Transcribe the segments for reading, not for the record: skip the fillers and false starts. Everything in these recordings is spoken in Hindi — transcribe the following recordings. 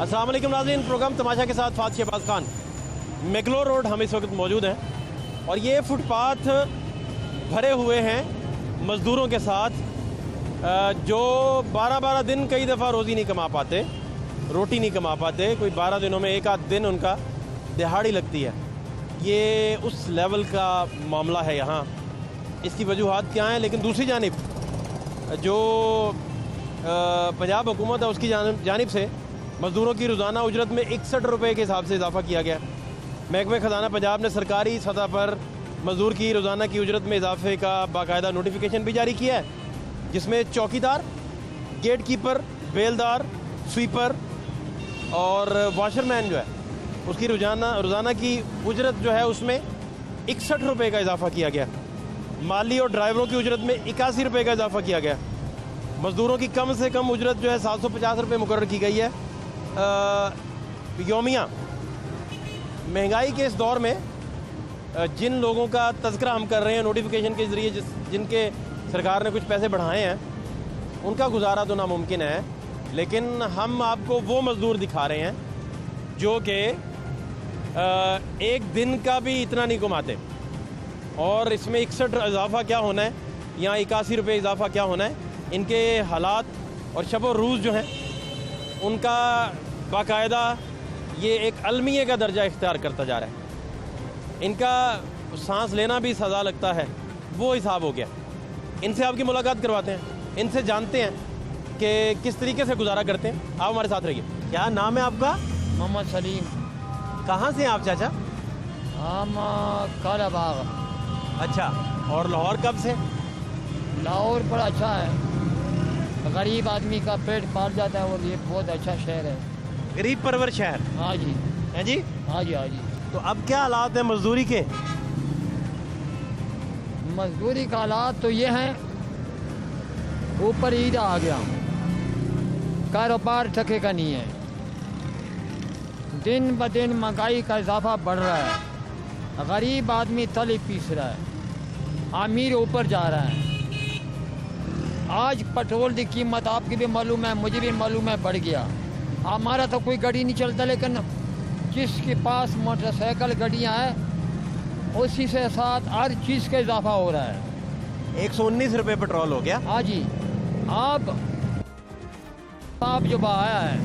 अस्सलाम वालेकुम नाज़रीन, प्रोग्राम तमाशा के साथ फात शहबाज खान। मैकलोर रोड हम इस वक्त मौजूद हैं और ये फुटपाथ भरे हुए हैं मज़दूरों के साथ जो 12-12 दिन कई दफ़ा रोज़ी नहीं कमा पाते, रोटी नहीं कमा पाते। कोई 12 दिनों में एक आध दिन उनका दिहाड़ी लगती है। ये उस लेवल का मामला है यहाँ। इसकी वजूहात क्या हैं? लेकिन दूसरी जानिब जो पंजाब हुकूमत है उसकी जानिब से मज़दूरों की रोज़ाना उजरत में 61 रुपये के हिसाब से इजाफ़ा किया गया। महकमे ख़जाना पंजाब ने सरकारी सतह पर मज़दूर की रोज़ाना की उजरत में इजाफ़े का बाकायदा नोटिफिकेशन भी जारी किया है, जिसमें चौकीदार, गेट कीपर, बेलदार, स्वीपर और वाशरमैन जो है उसकी रोज़ाना की उजरत जो है उसमें 61 रुपये का इजाफ़ा किया गया। माली और ड्राइवरों की उजरत में 81 रुपये का इजाफ़ा किया गया। मज़दूरों की कम से कम उजरत जो है 750 रुपये मुकर्रर की गई है यौमिया। महंगाई के इस दौर में जिन लोगों का तज़किरा हम कर रहे हैं नोटिफिकेशन के ज़रिए, जिनके सरकार ने कुछ पैसे बढ़ाए हैं, उनका गुजारा तो नामुमकिन है। लेकिन हम आपको वो मज़दूर दिखा रहे हैं जो कि एक दिन का भी इतना नहीं कमाते, और इसमें 61 इजाफ़ा क्या होना है, यहाँ 81 रुपये इजाफ़ा क्या होना है। इनके हालात और शब और रोज़ जो हैं उनका बाकायदा ये एक अलमिये का दर्जा इख्तियार करता जा रहा है। इनका सांस लेना भी सज़ा लगता है, वो हिसाब हो गया। इनसे आपकी मुलाकात करवाते हैं, इनसे जानते हैं कि किस तरीके से गुजारा करते हैं। आप हमारे साथ रहिए। क्या नाम है आपका? मोहम्मद सलीम। कहाँ से हैं आप चाचा? हम काला बाग। अच्छा, और लाहौर कब से? लाहौर बड़ा अच्छा है, गरीब आदमी का पेट पाल जाता है और ये बहुत अच्छा शहर है। गरीब परवर शहर। हाँ जी, हैं जी? हाँ जी, हाँ जी। तो अब क्या हालात हैं मजदूरी के? मजदूरी का हालात तो ये हैं, ऊपर ईद आ गया, कारोबार ठकेगा नहीं है, दिन ब दिन महंगाई का इजाफा बढ़ रहा है, गरीब आदमी तले पीस रहा है, अमीर ऊपर जा रहा है। आज पेट्रोल की कीमत आपकी भी मालूम है, मुझे भी मालूम है, बढ़ गया। हमारा तो कोई गाड़ी नहीं चलता, लेकिन जिसके पास मोटरसाइकिल गाड़ियाँ हैं उसी से साथ हर चीज़ का इजाफा हो रहा है। 119 रुपये पेट्रोल हो गया। हाँ जी। आप जो आया है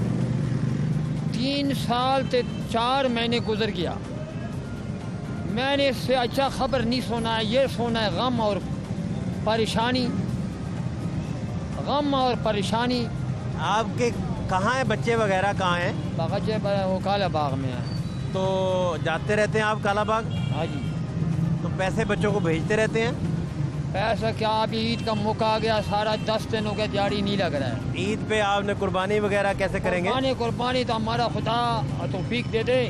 3 साल से 4 महीने गुजर गया, मैंने इससे अच्छा खबर नहीं सुना है। ये सुना है गम और परेशानी, गम और परेशानी। आपके कहाँ हैं बच्चे वगैरह? कहाँ हैं बच्चे? वो काला बाग में है। तो जाते रहते हैं आप काला बाग? हाँ जी। तो पैसे बच्चों को भेजते रहते हैं? पैसा क्या, अभी ईद का मौका आ गया, सारा 10 दिन हो गया, दिहाड़ी नहीं लग रहा है। ईद पे आपने कुर्बानी वगैरह कैसे करेंगे? कुर्बानी तो हमारा खुदा तौफीक दे दे,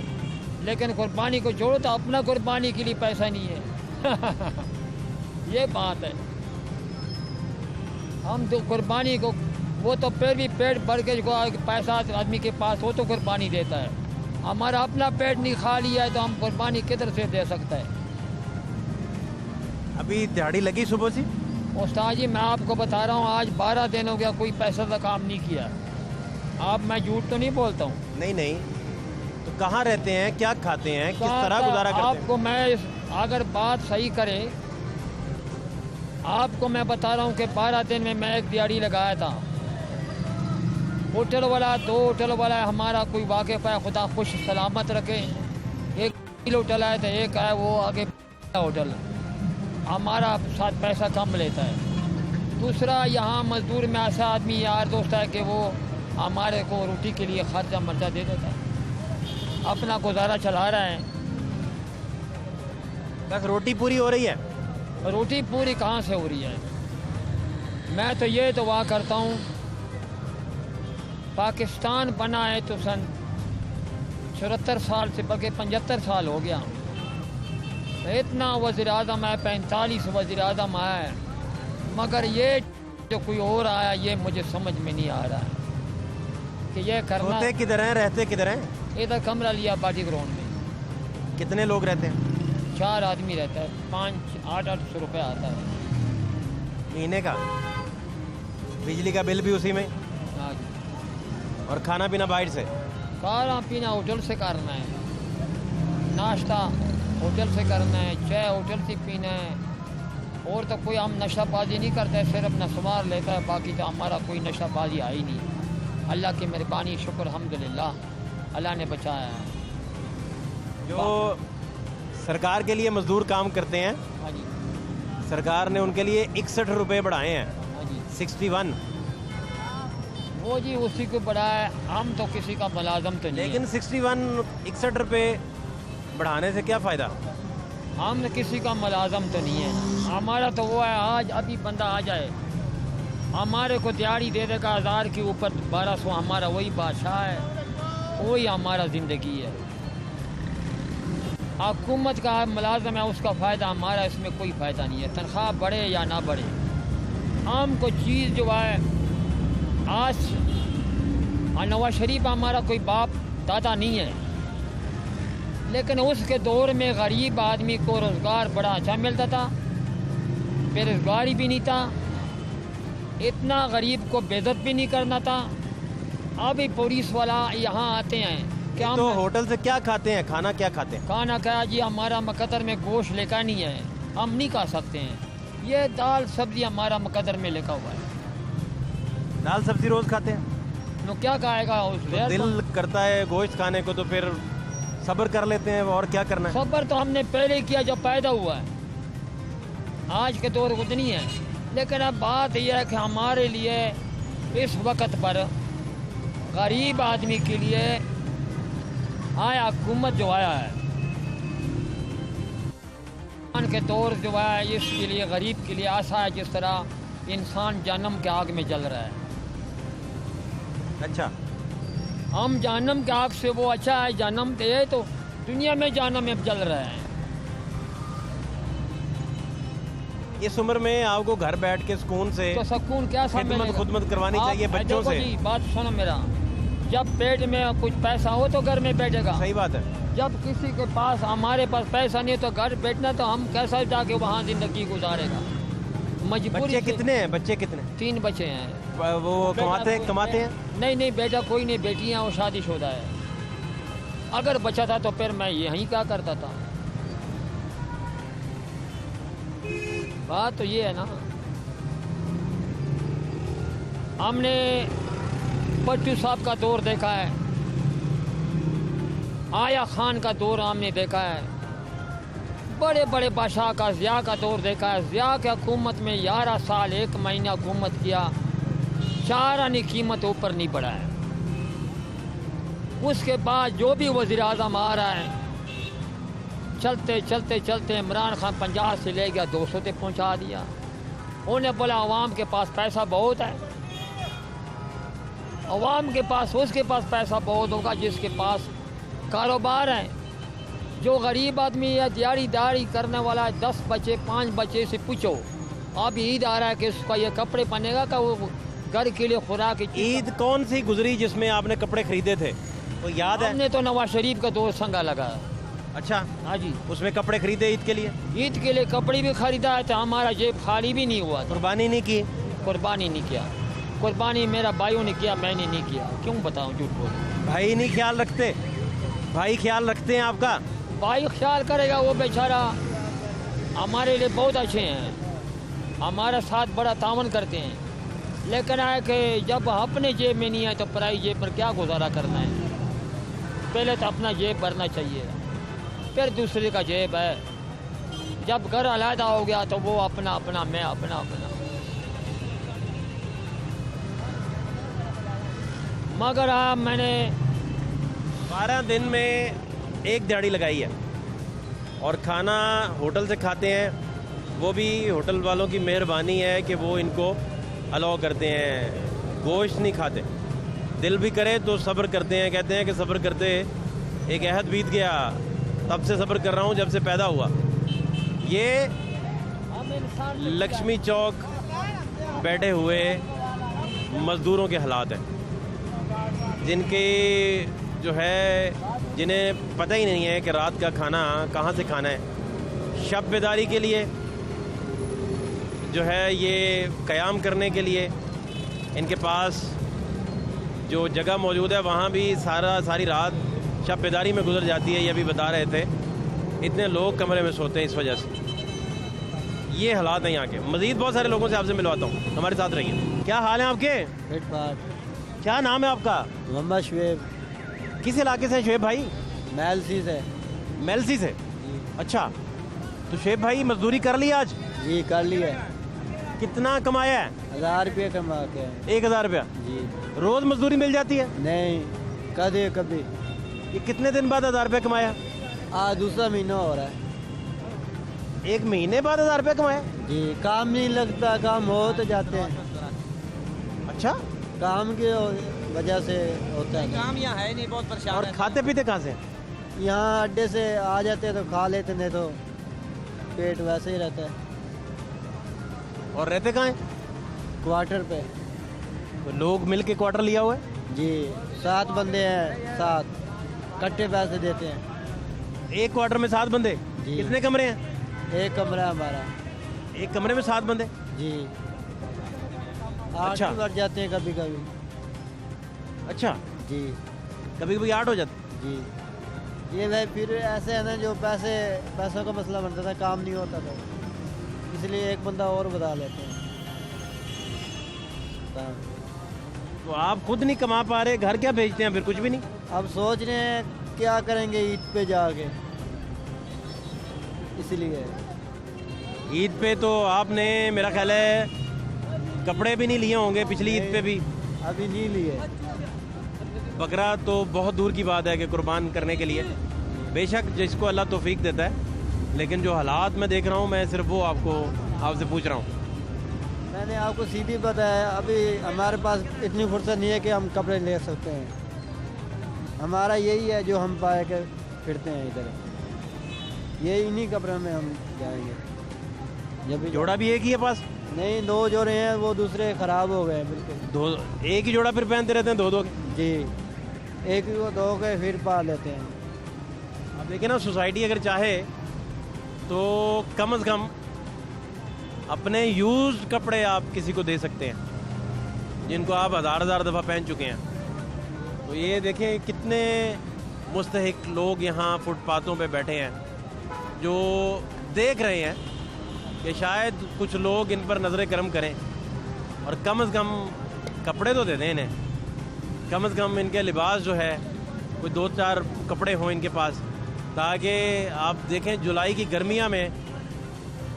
लेकिन कुर्बानी को जोड़ो तो अपना कुर्बानी के लिए पैसा नहीं है। ये बात है। हम तो कुर्बानी को, वो तो फिर भी पेट भर के जो पैसा आदमी के पास हो तो कुर्बानी देता है। हमारा अपना पेट नहीं खा लिया है तो हम कुर्बानी किधर से दे सकता है? अभी दिहाड़ी लगी सुबह से? उस्ताद जी मैं आपको बता रहा हूँ, आज 12 दिन हो गया कोई पैसा का काम नहीं किया। आप, मैं झूठ तो नहीं बोलता हूँ। नहीं नहीं, तो कहाँ रहते हैं, क्या खाते हैं, किस तरह गुजारा करते हैं? आपको मैं अगर बात सही करे, आपको मैं बता रहा हूँ कि 12 दिन में मैं एक दिहाड़ी लगाया था। होटल वाला, 2 होटल वाला हमारा कोई वाकिफ है, खुदा खुश सलामत रखे। एक होटल है तो एक है वो आगे होटल, हमारा साथ पैसा कम लेता है। दूसरा यहाँ मजदूर में ऐसा आदमी यार दोस्त है कि वो हमारे को रोटी के लिए खर्चा मर्चा दे देता है, अपना गुजारा चला रहा है। बस रोटी पूरी हो रही है? रोटी पूरी कहाँ से हो रही है? मैं तो ये दुआ करता हूँ, पाकिस्तान बना है तो सन 74 साल से, बल्कि 75 साल हो गया, इतना वज़ीर आज़म है, 45 वज़ीर आज़म आया है, मगर ये जो कोई और आया ये मुझे समझ में नहीं आ रहा है कि ये करना। होते किधर हैं, रहते किधर हैं? इधर कमरा लिया बाटी ग्राउंड में। कितने लोग रहते हैं? 4 आदमी रहता है, 500-800 रुपये आता है महीने का। बिजली का बिल भी उसी में? हाँ जी। और खाना पीना बाहर से? खाना पीना होटल से करना है, नाश्ता होटल से करना है, चाय होटल से पीना है, और तो कोई हम नशाबाजी नहीं करते, सिर्फ अपना संभाल लेता है, बाकी तो हमारा कोई नशाबाजी है ही नहीं। अल्लाह की मेहरबानी, शुक्र अल्हम्दुलिल्लाह, अल्लाह ने बचाया है। जो सरकार के लिए मजदूर काम करते हैं, हाँ जी, सरकार ने उनके लिए 61 रुपये बढ़ाए हैं, हाँ जी, 61। वो जी उसी को बढ़ाया, हम तो किसी का मुलाजम तो नहीं लेकिन 61 रुपये बढ़ाने से क्या फ़ायदा? है, हम किसी का मुलाजम तो नहीं है। हमारा तो वो है, आज अभी बंदा आ जाए हमारे को दिहाड़ी दे देगा 1000 के ऊपर 1200, हमारा वही बादशाह है, वही हमारा ज़िंदगी है। हुकूमत का मुलाजम है, उसका फ़ायदा, हमारा इसमें कोई फ़ायदा नहीं है, तनख्वाह बढ़े या ना बढ़े। हम को चीज़ जो है, आज नवाज शरीफ हमारा कोई बाप दादा नहीं है, लेकिन उसके दौर में गरीब आदमी को रोज़गार बड़ा अच्छा मिलता था, बेरोज़गारी भी नहीं था, इतना गरीब को बेइज्जत भी नहीं करना था। अभी पुलिस वाला यहाँ आते हैं, क्या तो होटल से क्या खाते हैं, खाना क्या खाते हैं? खाना क्या जी, हमारा मुकद्दर में गोश्त लिखा नहीं है, हम नहीं खा सकते हैं। ये दाल सब्जी हमारा मुकद्दर में लिखा हुआ है। दाल सब्जी रोज़ खाते हैं तो क्या खाएगा उस तो दिल करता है गोश्त खाने को, तो फिर सब्र कर लेते हैं, और क्या करना है? सब्र तो हमने पहले किया जब पैदा हुआ है, आज के दौर कुछ नहीं है। लेकिन अब बात यह है कि हमारे लिए इस वक्त पर गरीब आदमी के लिए आया हुकूमत जो आया है के तौर जो है, इसके लिए गरीब के लिए ऐसा है जिस तरह इंसान जहन्नम के आग में जल रहा है। अच्छा, हम जहन्नम के आग से वो अच्छा है, जहन्नम तो है, तो दुनिया में जहन्नम में जल रहा है। इस उम्र में आपको घर बैठ के सुकून से तो सुकून क्या खुदमत करवानी चाहिए बच्चों से। बात सुनो मेरा, जब पेट में कुछ पैसा हो तो घर में बैठेगा। सही बात है। जब किसी के पास, हमारे पास पैसा नहीं तो घर बैठना, तो हम कैसा जाके वहाँ जिंदगी गुजारेगा? मजबूरी। बच्चे कितने हैं? बच्चे कितने? 3 बच्चे हैं। वो कमाते हैं? नहीं, बेटा कोई नहीं, बेटियाँ, वो शादीशुदा है। अगर बचा था तो फिर मैं यहीं क्या करता था। बात तो ये है ना, हमने भट्टू साहब का दौर देखा है, आया खान का दौर हमने देखा है, बड़े बड़े बादशाह का, ज़िया का दौर देखा है। ज़िया की हुकूमत में 11 साल 1 महीना हुकूमत किया, 4 आने कीमत ऊपर नहीं बढ़ा है। उसके बाद जो भी वज़ीर आज़म आ रहा है, चलते चलते चलते इमरान खान 50 से ले गया 200 तक पहुंचा दिया। उन्हें बोला अवाम के पास पैसा बहुत है, अवाम के पास, उसके पास पैसा बहुत होगा जिसके पास कारोबार है। जो गरीब आदमी या दिहाड़ी करने वाला है, 10 बच्चे 5 बच्चे से पूछो, अब ईद आ रहा है कि उसका ये कपड़े पहनेगा का वो घर के लिए खुराक। ईद कौन सी गुजरी जिसमें आपने कपड़े खरीदे थे, तो याद है? हमने तो नवाज शरीफ का दौर संगा लगा। अच्छा, हाँ जी, उसमें कपड़े खरीदे ईद के लिए? ईद के लिए कपड़े भी खरीदा है, तो हमारा जेब खाली भी नहीं हुआ। कुर्बानी नहीं की? कुर्बानी नहीं किया, कुर्बानी मेरा भाइयों ने किया, मैंने नहीं किया। क्यों बताऊं, झूठ बोल? भाई नहीं ख्याल रखते? भाई ख्याल रखते हैं आपका? भाई ख्याल करेगा, वो बेचारा हमारे लिए बहुत अच्छे हैं, हमारे साथ बड़ा तावन करते हैं। लेकिन है कि जब अपने जेब में नहीं है तो पराई जेब पर क्या गुजारा करना है? पहले तो अपना जेब भरना चाहिए, फिर दूसरे का जेब है। जब घर अलहदा हो गया तो वो अपना अपना, मैं अपना अपना। मगर हाँ, मैंने 12 दिन में एक दिहाड़ी लगाई है, और खाना होटल से खाते हैं। वो भी होटल वालों की मेहरबानी है कि वो इनको अलाउ करते हैं, गोश्त नहीं खाते। दिल भी करे तो सब्र करते हैं, कहते हैं कि सब्र करते एक अहद बीत गया, तब से सब्र कर रहा हूँ जब से पैदा हुआ। ये लक्ष्मी चौक बैठे हुए मज़दूरों के हालात हैं, जिनके जो है, जिन्हें पता ही नहीं है कि रात का खाना कहाँ से खाना है। शब बेदारी के लिए जो है, ये क़याम करने के लिए इनके पास जो जगह मौजूद है वहाँ भी सारी रात शब बेदारी में गुजर जाती है। ये अभी बता रहे थे, इतने लोग कमरे में सोते हैं इस वजह से। ये हालात हैं यहाँ के। मज़ीद बहुत सारे लोगों से आपसे मिलवाता हूँ, हमारे साथ रहिए। क्या हाल है आपके? क्या नाम है आपका? मोहम्मद शुएब। किस इलाके से शुएब भाई? मेलसी से। मेलसी से? अच्छा, तो शुएब भाई मजदूरी कर ली आज? जी कर ली है। कितना कमाया है? 1000 रुपये कमा के हैं। 1000 रुपया जी। रोज मजदूरी मिल जाती है? नहीं, कभी कभी। ये कितने दिन बाद 1000 रुपया कमाया? आज दूसरा महीना हो रहा है। 1 महीने बाद 1000 रुपया कमाया? जी, काम नहीं लगता, काम हो तो जाते हैं। अच्छा, काम की वजह से होता है। काम यहाँ है नहीं, बहुत परेशान और है। खाते पीते कहाँ से? यहाँ अड्डे से आ जाते हैं तो खा लेते, नहीं तो पेट वैसे ही रहता है। और रहते कहाँ हैं? क्वार्टर पे। तो लोग मिल के क्वार्टर लिया हुआ है? जी, 7 बंदे हैं, 7 कट्टे पैसे देते हैं। एक क्वार्टर में 7 बंदे? जी। कितने कमरे हैं? एक कमरा हमारा। एक कमरे में 7 बंदे? जी। अच्छा। 8 भी बढ़ जाते हैं कभी कभी। अच्छा, जी कभी कभी 8 हो जाते? जी। ये भाई फिर ऐसे है ना, जो पैसों का मसला बनता था, काम नहीं होता था, इसलिए एक बंदा और बता लेते हैं। तो आप खुद नहीं कमा पा रहे, घर क्या भेजते हैं फिर? कुछ भी नहीं? अब सोच रहे हैं क्या करेंगे ईद पे जाके, इसलिए। ईद पे तो आपने मेरा ख्याल है कपड़े भी नहीं लिए होंगे पिछली ईद पे भी? अभी नहीं लिए। बकरा तो बहुत दूर की बात है कि कुर्बान करने के लिए, बेशक जिसको अल्लाह तौफीक देता है, लेकिन जो हालात मैं देख रहा हूँ, मैं सिर्फ वो आपसे पूछ रहा हूँ। मैंने आपको सीधी बताया, अभी हमारे पास इतनी फुर्सत नहीं है कि हम कपड़े ले सकते हैं। हमारा यही है जो हम पाए के फिरते हैं इधर, ये इन्हीं कपड़ों में हम जाएंगे। जब जोड़ा भी एक ही है पास? नहीं, 2 जोड़े हैं, वो दूसरे ख़राब हो गए बिल्कुल। एक ही जोड़ा फिर पहनते रहते हैं? 2-2 जी, एक ही को धो के फिर पा लेते हैं। अब देखिए ना, सोसाइटी अगर चाहे तो कम से कम अपने यूज़ कपड़े आप किसी को दे सकते हैं, जिनको आप हज़ार दफ़ा पहन चुके हैं। तो ये देखें कितने मुस्तहिक लोग यहाँ फुटपाथों पे बैठे हैं, जो देख रहे हैं कि शायद कुछ लोग इन पर नज़र करम करें और कम से कम कपड़े तो दे दें इन्हें। कम से कम इनके लिबास जो है, कोई 2-4 कपड़े हों इनके पास, ताकि आप देखें जुलाई की गर्मियाँ में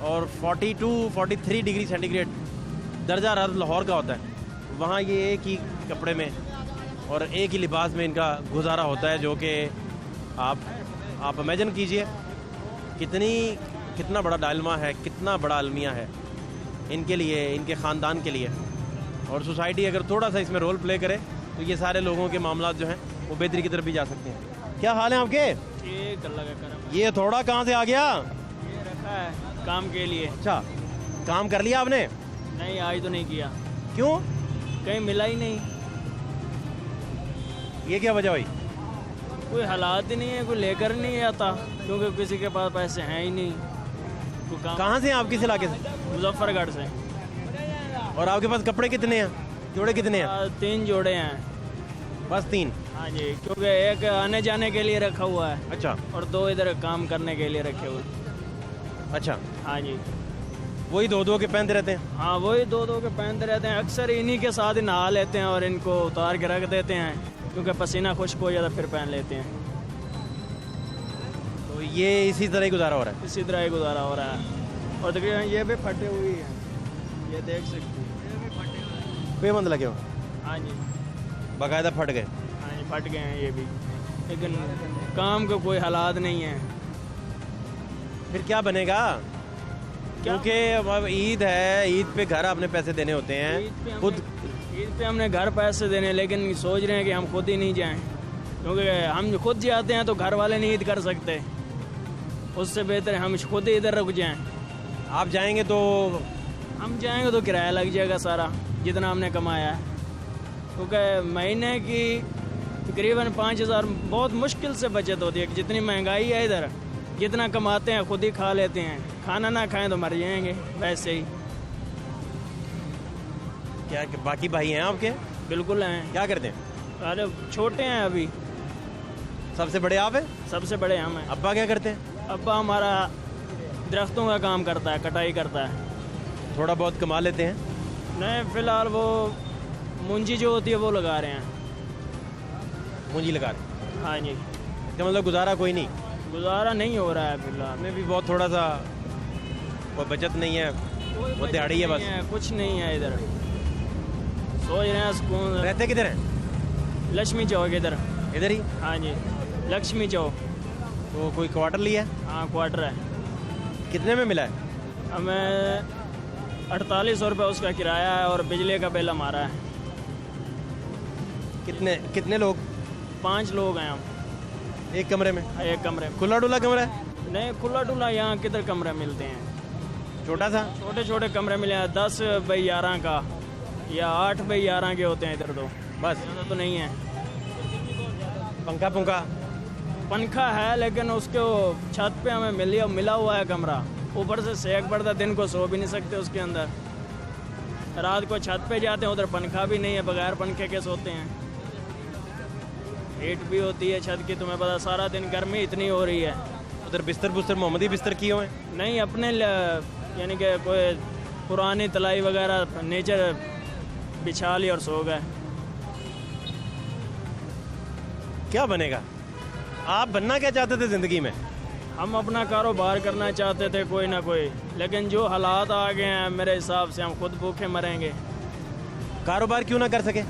और 42-43 डिग्री सेंटीग्रेड दर्जा हरारत लाहौर का होता है, वहाँ ये एक ही कपड़े में और एक ही लिबास में इनका गुजारा होता है, जो कि आप इमेजिन कीजिए कितना बड़ा डालमा है, कितना बड़ा अलमिया है इनके लिए, इनके ख़ानदान के लिए। और सोसाइटी अगर थोड़ा सा इसमें रोल प्ले करे तो ये सारे लोगों के मामला जो हैं वो बेहतरी की तरफ भी जा सकते हैं। क्या हाल है आपके? ठीक, अल्लाह का करम। ये थोड़ा कहाँ से आ गया? ये रखा है काम के लिए। अच्छा, काम कर लिया आपने? नहीं, आज तो नहीं किया। क्यों? कहीं मिला ही नहीं। ये क्या वजह हुई? कोई हालात ही नहीं है, कोई लेकर नहीं आता, क्योंकि किसी के पास पैसे हैं ही नहीं। तो काम। कहाँ से हैं आप? किस इलाके से? मुजफ्फरगढ़ से। और आपके पास कपड़े कितने हैं? जोड़े कितने हैं? 3 जोड़े हैं। बस 3? हाँ जी, क्योंकि एक आने जाने के लिए रखा हुआ है। अच्छा। और 2 इधर काम करने के लिए रखे हुए। अच्छा, हाँ जी। वही 2-2 के पहनते रहते हैं? हाँ, वही 2-2 के पहनते रहते हैं। अक्सर इन्हीं के साथ ही नहा लेते हैं और इनको उतार के रख देते हैं, क्योंकि पसीना खुश्क हो जाता, फिर पहन लेते हैं। तो ये इसी तरह ही गुजारा हो रहा है? इसी तरह ही गुजारा हो रहा है। और तकरीबन ये भी फटे हुए हैं, ये देख सकते हैं, ये भी फटे हुए हैं। पेबंद लगे हो? हाँ जी, बाकायदा फट गए? हाँ जी, फट गए हैं ये भी, लेकिन काम का कोई हालात नहीं है। फिर क्या बनेगा? क्योंकि अब ईद है, ईद पे घर अपने पैसे देने होते हैं खुद। ईद पे हमने घर पैसे देने, लेकिन सोच रहे हैं कि हम खुद ही नहीं जाएं, क्योंकि हम खुद जाते हैं तो घर वाले नहीं ईद कर सकते। उससे बेहतर है हम खुद ही इधर रुक जाएं। आप जाएंगे तो? हम जाएंगे तो किराया लग जाएगा सारा, जितना हमने कमाया है, क्योंकि महीने की तकरीबन 5000 बहुत मुश्किल से बचत होती है। जितनी महंगाई है इधर, जितना कमाते हैं खुद ही खा लेते हैं, खाना ना खाएं तो मर जाएंगे वैसे ही। क्या बाकी भाई हैं आपके? बिल्कुल हैं। क्या करते हैं? अरे छोटे हैं अभी, सबसे बड़े आप हैं? सबसे बड़े हम हैं। अब्बा क्या करते हैं? अब्बा हमारा दरख्तों का काम करता है, कटाई करता है। थोड़ा बहुत कमा लेते हैं? नहीं, फिलहाल वो मुंजी जो होती है वो लगा रहे हैं। पूंजी लगा रहे हाँ जी, हैं। इसका मतलब गुजारा कोई नहीं? गुजारा नहीं हो रहा है फिलहाल। हमें भी बहुत थोड़ा सा, कोई बचत नहीं है, वो दिहाड़ी है बस। नहीं है, कुछ नहीं है इधर। सोच रहे हैं सुकून। रहते किधर हैं? लक्ष्मी चौक इधर। इधर ही? हाँ जी, लक्ष्मी चौक। तो कोई क्वार्टर लिया है? हाँ, क्वार्टर है। कितने में मिला है? हमें 4800 रुपये उसका किराया है और बिजली का बिल हमारा है। कितने कितने लोग? 5 लोग हैं हम एक कमरे में? एक कमरे में। खुला डुला कमरा है? नहीं, खुला डुला यहाँ किधर कमरे मिलते हैं। छोटा सा? छोटे छोटे कमरे मिले हैं, 10 बाई 11 का या 8 बाई 11 के होते हैं इधर। तो बस? ज़्यादा तो नहीं है। पंखा पुंखा? पंखा है लेकिन उसके छत पे हमें मिला हुआ है कमरा। ऊपर से सेक पड़ता, दिन को सो भी नहीं सकते उसके अंदर। रात को छत पे जाते हैं, उधर पंखा भी नहीं है, बगैर पंखे के सोते हैं। हीट भी होती है छत की, तुम्हें पता, सारा दिन गर्मी इतनी हो रही है। उधर बिस्तर बुस्तर मोहम्मदी बिस्तर किए हुए हैं? नहीं, अपने यानी कि कोई पुरानी तलाई वगैरह नेचर बिछा ली और सो गए। क्या बनेगा? आप बनना क्या चाहते थे ज़िंदगी में? हम अपना कारोबार करना चाहते थे कोई ना कोई, लेकिन जो हालात आ गए हैं मेरे हिसाब से हम खुद भूखे मरेंगे। कारोबार क्यों ना कर सके?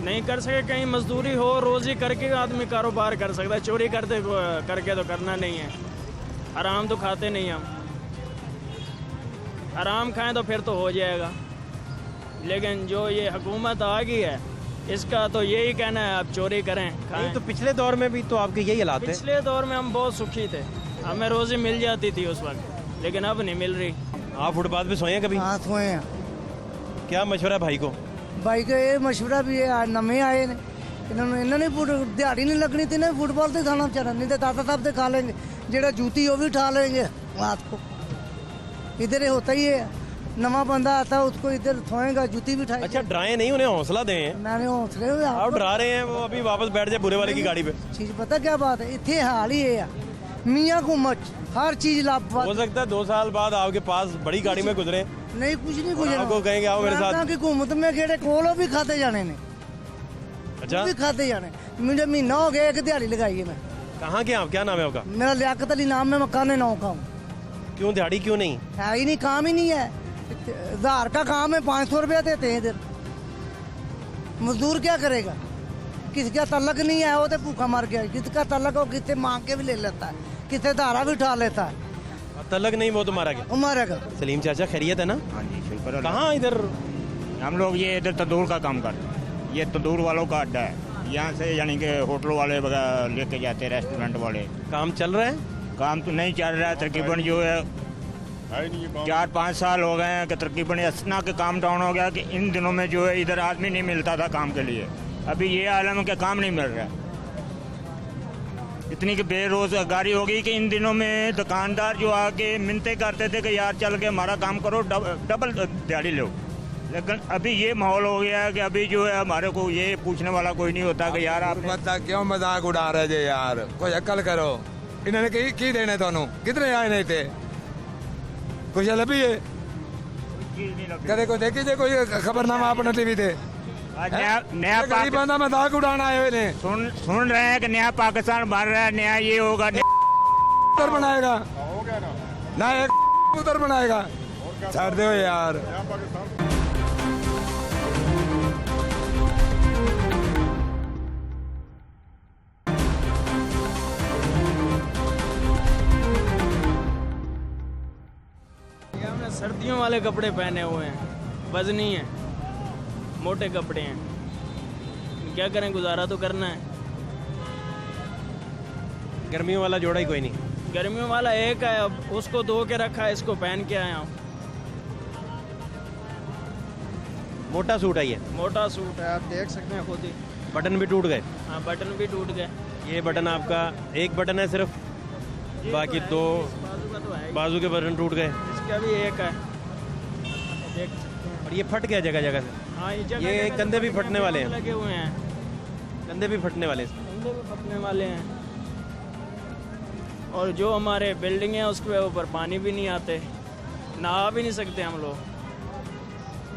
नहीं कर सके, कहीं मजदूरी हो, रोजी करके आदमी कारोबार कर सकता है। चोरी करके तो करना नहीं है। आराम तो खाते नहीं हम। आराम खाएं तो फिर तो हो जाएगा, लेकिन जो ये हुकूमत आ गई है इसका तो यही कहना है आप चोरी करें खाएं। नहीं तो पिछले दौर में भी तो आपके यही हालात थे। पिछले दौर में हम बहुत सुखी थे, हमें रोजी मिल जाती थी उस वक्त, लेकिन अब नहीं मिल रही। आप फुटपाथ पे सोए हैं कभी? हाँ सोए हैं। क्या मशवरा है भाई को? भाई का ये मशवरा भी है, आज नवे आए ने इन्होंने दिहाड़ी नहीं लगनी थी, इन्हें फुटबॉल तो खाना बेचारा, नहीं तो दादा साहब से खा लेंगे, जेड़ा जूती वो भी उठा लेंगे रात को। इधर होता ही है, नवा बंदा आता है उसको इधर सोएगा, जूती भी उठाएगा। अच्छा, डराए नहीं, उन्हें हौसला दें। मैंने हौसले आप डरा रहे हैं, वो अभी वापस बैठ जाए बुरे वाले की गाड़ी पे। चीज पता क्या बात है, इतने हाल ही है मियाँ घुमच हर चीज लाभ। हो सकता है 2 साल बाद आपके पास बड़ी गाड़ी में गुजरे, नहीं कुछ नहीं कुछ आपको कहेंगे आओ मेरे साथ। की घूमत में गेड़े कोलो भी खाते जाने ने। अच्छा, भी खाते जाने। मुझे महीना हो गया, एक दिहाड़ी लगाई है मैं। कहाँ के आप? क्या नाम है आपका? मेरा लियाकत अली नाम है, मकान 9 का हूँ। क्यों दिहाड़ी क्यों नहीं? है ही नहीं, काम ही नहीं है। 1000 का काम है, 500 रुपया देते हैं इधर। मजदूर क्या करेगा? किसका तलक नहीं है वो तो भूखा मर गया, जिसका तलक हो किससे मांग के भी ले लेता है, किससे धारा भी उठा लेता है। तलक नहीं, वो तो मारा गया। वो मारेगा। सलीम चाचा खैरियत है ना? हाँ जी, शुक्र है। कहाँ इधर? हम लोग ये इधर तंदूर का काम करते हैं। ये तंदूर वालों का अड्डा है। यहाँ से यानी कि होटल वाले वगैरह लेके जाते हैं, रेस्टोरेंट वाले। काम चल रहा है? काम तो नहीं चल रहा है, तकरीबन जो है 4-5 साल हो गए हैं कि तकरीबन इतना के काम डाउन हो गया कि इन दिनों में जो है इधर आदमी नहीं मिलता था काम के लिए। अभी ये आलम है कि काम नहीं मिल रहा है, इतनी कि बेरोजगारी हो गई कि इन दिनों में दुकानदार जो आके मिन्नतें करते थे कि यार चल के हमारा काम करो, डबल दिहाड़ी लो। लेकिन अभी ये माहौल हो गया है कि अभी जो है हमारे को ये पूछने वाला कोई नहीं होता कि यार आप क्यों मजाक उड़ा रहे जे यार, कोई अकल करो। इन्होंने की देने थानू, कितने आए नहीं थे? कुछ लभी है कदे को देखी जे कोई खबरनामा अपने टीवी थे? नया गरीब बंदा मजाक उड़ाना आए हुए ने। सुन रहे हैं कि नया पाकिस्तान बन रहा है, नया ये होगा, उधर बनाएगा ना, एक उधर बनाएगा। छोड़ दो यार। हमने सर्दियों वाले कपड़े पहने हुए हैं, वजनी है, मोटे कपड़े हैं, क्या करें, गुजारा तो करना है। गर्मियों वाला जोड़ा ही कोई नहीं? गर्मियों वाला एक है, अब उसको धो के रखा है, इसको पहन के आया हूँ। मोटा सूट है ये? मोटा सूट है, आप देख सकते हैं खुद ही। बटन भी टूट गए? हाँ, बटन भी टूट गए। ये बटन आपका एक बटन है सिर्फ, बाकी तो 2 बाजू का तो है ही। बाजू के बटन टूट गए। इसका भी एक है, देख सकते हैं। और ये फट गया जगह जगह से। हाँ, ये ये कंधे भी फटने वाले हैं। लगे हुए हैं। कंधे भी फटने वाले इसमें। कंधे भी फटने वाले हैं। और जो हमारे बिल्डिंग है उसके ऊपर पानी भी नहीं आते, नहा भी नहीं सकते हम लोग।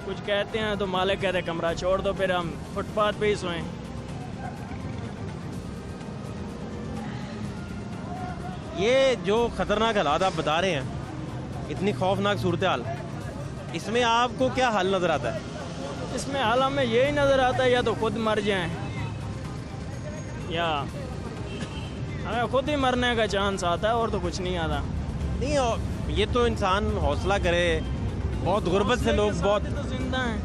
कुछ कहते हैं तो मालिक कहते हैं कमरा छोड़ दो, फिर हम फुटपाथ पे ही सोएं। ये जो खतरनाक हालात आप बता रहे हैं, इतनी खौफनाक सूरत हाल, इसमें आपको क्या हाल नज़र आता है? इसमें हाल हमें यही नज़र आता है या तो खुद मर जाएं या हमें खुद ही मरने का चांस आता है, और तो कुछ नहीं आता। नहीं, और ये तो इंसान हौसला करे। बहुत गुर्बत से लोग बहुत तो जिंदा हैं,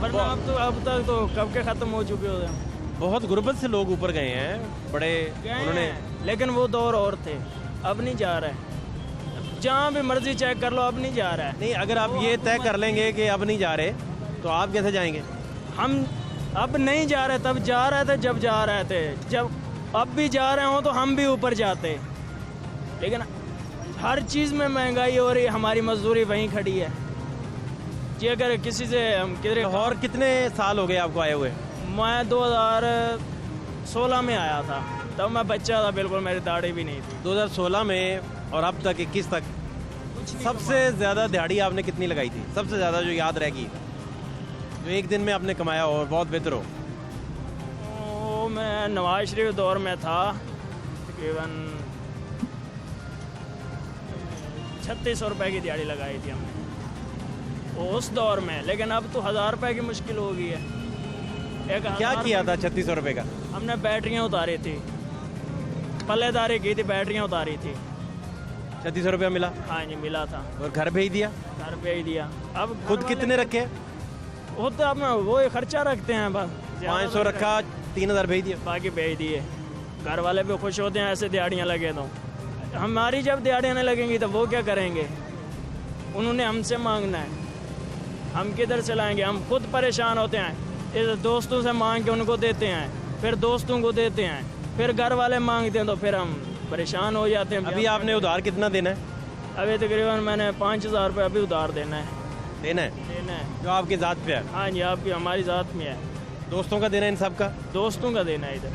वरना अब तक तो कब के ख़त्म हो चुके होते हैं। बहुत गुर्बत से लोग ऊपर गए हैं, बड़े उन्होंने। लेकिन वो दौर और थे, अब नहीं जा रहा है। जहाँ भी मर्जी चेक कर लो, अब नहीं जा रहा है। नहीं, अगर आप ये तय कर लेंगे कि अब नहीं जा रहे, तो आप कैसे जाएंगे? हम अब नहीं जा रहे, तब जा रहे थे जब जा रहे थे। जब अब भी जा रहे हो तो हम भी ऊपर जाते, लेकिन हर चीज़ में महंगाई हो रही है, हमारी मजदूरी वहीं खड़ी है जी। अगर किसी से हम किधर, और कितने साल हो गए आपको आए हुए? मैं 2016 में आया था, तब मैं बच्चा था, बिल्कुल मेरी दाढ़ी भी नहीं थी। 2016 में और अब तक 21 तक सबसे ज़्यादा दिहाड़ी आपने कितनी लगाई थी? सबसे ज़्यादा जो याद रहेगी, जो एक दिन में आपने कमाया और बहुत बेहतर हो? वो मैं नवाज शरीफ दौर में था, तकरीबन 3600 रुपये की दिहाड़ी लगाई थी हमने उस दौर में। लेकिन अब तो 1000 रुपये की मुश्किल हो गई है। क्या किया था 3600 रुपये का? हमने बैटरियाँ उतारी थी, पल्लेदारी की थी, बैटरियाँ उतारी थी। 3600 रुपया मिला? हाँ जी, मिला था। और घर भेज दिया? घर भेज दिया। अब खुद कितने रखे? वो तो अब वो खर्चा रखते हैं, बस 500 रखा, 3000 भेज दिया, बाकी भेज दिए। घर वाले भी खुश होते हैं ऐसे दिहाड़ियाँ लगे तो। हमारी जब दिहाड़ियाँ नहीं लगेंगी तो वो क्या करेंगे? उन्होंने हमसे मांगना है, हम किधर से लाएंगे? हम खुद परेशान होते हैं, इस दोस्तों से मांग के उनको देते हैं, फिर दोस्तों को देते हैं, फिर घर वाले मांगते हैं, तो फिर हम परेशान हो जाते हैं। अभी आपने उधार कितना देना है? अभी तकरीबन मैंने 5000 रुपये अभी उधार देना है। देना है जो आपकी ज़ात पे है? हाँ जी, आपकी हमारी ज़ात में है। दोस्तों का देना है? इन सब का दोस्तों का देना है। इधर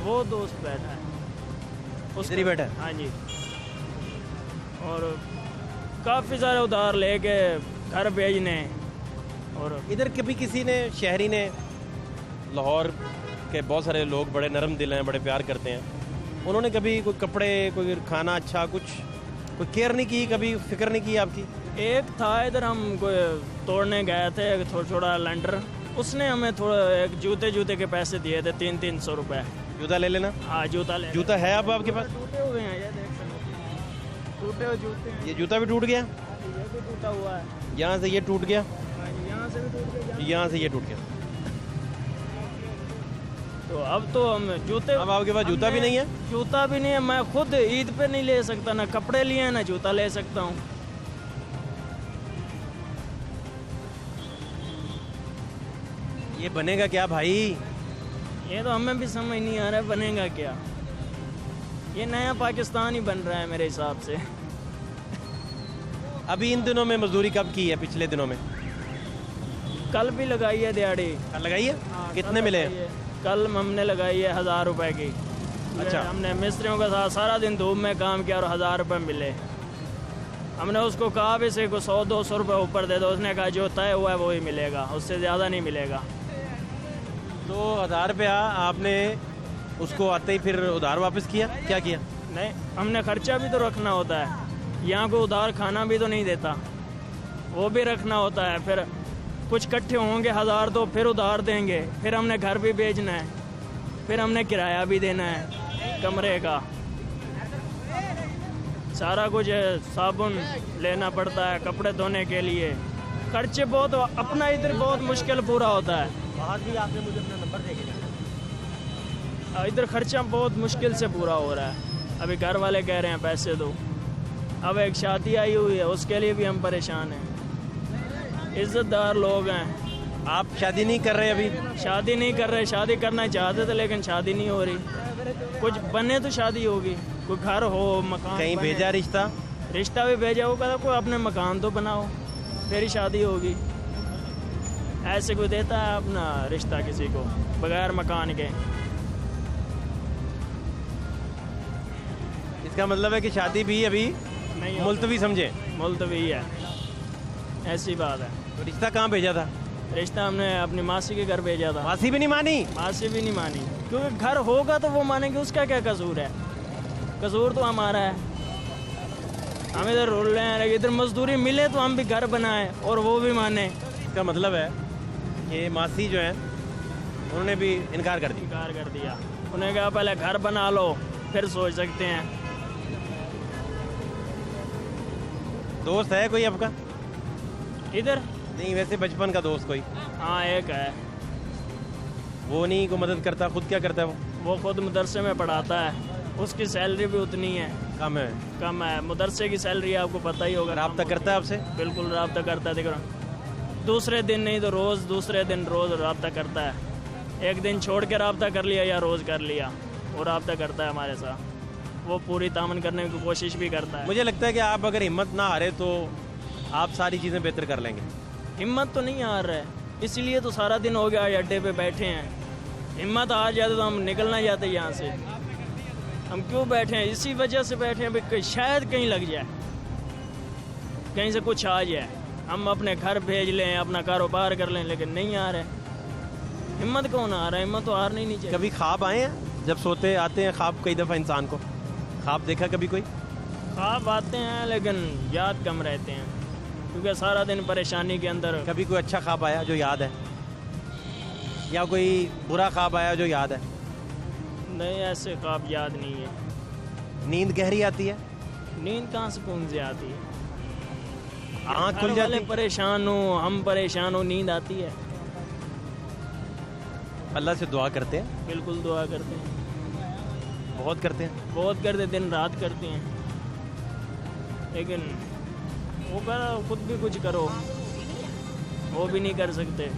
वो दोस्त बैठा है, इधर ही बैठा है? हाँ जी। और काफ़ी सारे उधार लेके घर भेजने। और इधर कभी किसी ने, शहरी ने, लाहौर के बहुत सारे लोग बड़े नरम दिल हैं, बड़े प्यार करते हैं, उन्होंने कभी कोई कपड़े, कोई खाना अच्छा, कुछ कोई केयर नहीं की, कभी फिक्र नहीं की आपकी? एक था इधर, हम कोई तोड़ने गए थे थोड़ा छोटा लेंटर, उसने हमें थोड़ा एक जूते के पैसे दिए थे, 300 रुपये। जूता ले लेना? हाँ, जूता ले। जूता है अब आपके पास? टूटे हुए हैं, ये देख सकते हैं, टूटे हुए जूते हैं। ये जूता भी टूट गया? ये भी टूटा हुआ है। यहाँ से ये टूट गया, यहाँ से भी टूट गया, यहाँ से ये टूट गया। तो अब तो हम जूते, अब आपके पास जूता भी नहीं है? जूता भी नहीं है। मैं खुद ईद पे नहीं ले सकता, ना कपड़े लिए हैं, ना जूता ले सकता हूँ। ये बनेगा क्या भाई? ये तो हमें भी समझ नहीं आ रहा है बनेगा क्या। ये नया पाकिस्तान ही बन रहा है मेरे हिसाब से। अभी इन दिनों में मजदूरी कब की है? पिछले दिनों में? कल भी लगाई है दिहाड़ी। कल लगाई है? कितने मिले? कल हमने लगाई है 1000 रुपए की। अच्छा। हमने मिस्त्रियों के साथ सारा दिन धूप में काम किया और 1000 रुपये मिले। हमने उसको कहा भी से को 100-200 रुपये ऊपर दे दो, उसने कहा जो तय हुआ है वही मिलेगा, उससे ज़्यादा नहीं मिलेगा। तो 1000 रुपया आपने उसको आते ही फिर उधार वापस किया? क्या किया? नहीं, हमने खर्चा भी तो रखना होता है। यहाँ को उधार खाना भी तो नहीं देता, वो भी रखना होता है। फिर कुछ इकट्ठे होंगे 1000 तो फिर उधार देंगे, फिर हमने घर भी बेचना है, फिर हमने किराया भी देना है कमरे का, सारा कुछ साबुन लेना पड़ता है कपड़े धोने के लिए। खर्चे बहुत, अपना इधर बहुत मुश्किल पूरा होता है। बाहर भी आपने मुझे अपना नंबर दे के इधर खर्चा बहुत मुश्किल से पूरा हो रहा है। अभी घर वाले कह रहे हैं पैसे दो। अब एक शादी आई हुई है, उसके लिए भी हम परेशान हैं। इज्जतदार लोग हैं। आप शादी नहीं कर रहे अभी? शादी नहीं कर रहे, शादी करना चाहते थे लेकिन शादी नहीं हो रही। कुछ बने तो शादी होगी, कोई घर हो, मकान कहीं बने। भेजा रिश्ता? रिश्ता भी भेजा होगा, कोई अपने मकान तो बनाओ, फिर ही शादी होगी। ऐसे कोई देता है अपना रिश्ता किसी को बगैर मकान के? इसका मतलब है कि शादी भी अभी नहीं मुलतवी समझे। मुलतवी है, ऐसी बात है। तो रिश्ता कहाँ भेजा था? रिश्ता हमने अपनी मासी के घर भेजा था। मासी भी नहीं मानी? मासी भी नहीं मानी, क्योंकि घर होगा तो वो मानेंगे, उसका क्या कसूर है? कसूर तो हमारा है, हम इधर रोल रहे हैं, इधर मजदूरी मिले तो हम भी घर बनाए और वो भी माने। इसका मतलब है कि मासी जो है उन्होंने भी इनकार कर दिया। इनकार कर दिया, उन्हें कहा पहले घर बना लो फिर सोच सकते हैं। दोस्त है कोई आपका? इधर नहीं, वैसे बचपन का दोस्त कोई? हाँ एक है, वो नहीं को मदद करता, खुद क्या करता है वो? वो खुद मदरसे में पढ़ाता है, उसकी सैलरी भी उतनी है, कम है। कम है। मदरसे की सैलरी आपको पता ही होगा। राब्ता करता है आपसे? बिल्कुल राब्ता करता है, देख रहा हूँ। दूसरे दिन नहीं तो रोज़, दूसरे दिन रोज़ राब्ता करता है। एक दिन छोड़ के राब्ता कर लिया या रोज़ कर लिया, वो राब्ता करता है हमारे साथ। वो पूरी तामन करने की कोशिश भी करता है। मुझे लगता है कि आप अगर हिम्मत ना हारे तो आप सारी चीज़ें बेहतर कर लेंगे। हिम्मत तो नहीं हार रहा है, इसीलिए तो सारा दिन हो गया अड्डे पे बैठे हैं। हिम्मत हार जाते तो हम निकलना जाते यहाँ से। हम क्यों बैठे हैं? इसी वजह से बैठे हैं भाई, शायद कहीं लग जाए, कहीं से कुछ आ जाए, हम अपने घर भेज लें, अपना कारोबार कर लें, लेकिन नहीं आ रहा है। हिम्मत कौन आ रहा है? हिम्मत तो हारनी ही नहीं चाहिए। कभी ख्वाब आए हैं? जब सोते आते हैं ख्वाब कई दफ़ा इंसान को, ख्वाब देखा कभी कोई? ख्वाब आते हैं लेकिन याद कम रहते हैं, क्योंकि सारा दिन परेशानी के अंदर। कभी कोई अच्छा ख्वाब आया जो याद है, या कोई बुरा ख्वाब आया जो याद है? नहीं, ऐसे ख्वाब याद नहीं है। नींद गहरी आती है? नींद कहाँ सुकून से आती है? आँख खुल घर जाती वाले है? परेशान हो, हम परेशान हो, नींद आती है। अल्लाह से दुआ करते हैं? बिल्कुल दुआ करते हैं, बहुत करते हैं। बहुत करते, दिन रात करते हैं, लेकिन वो करो, खुद भी कुछ करो, वो भी नहीं कर सकते।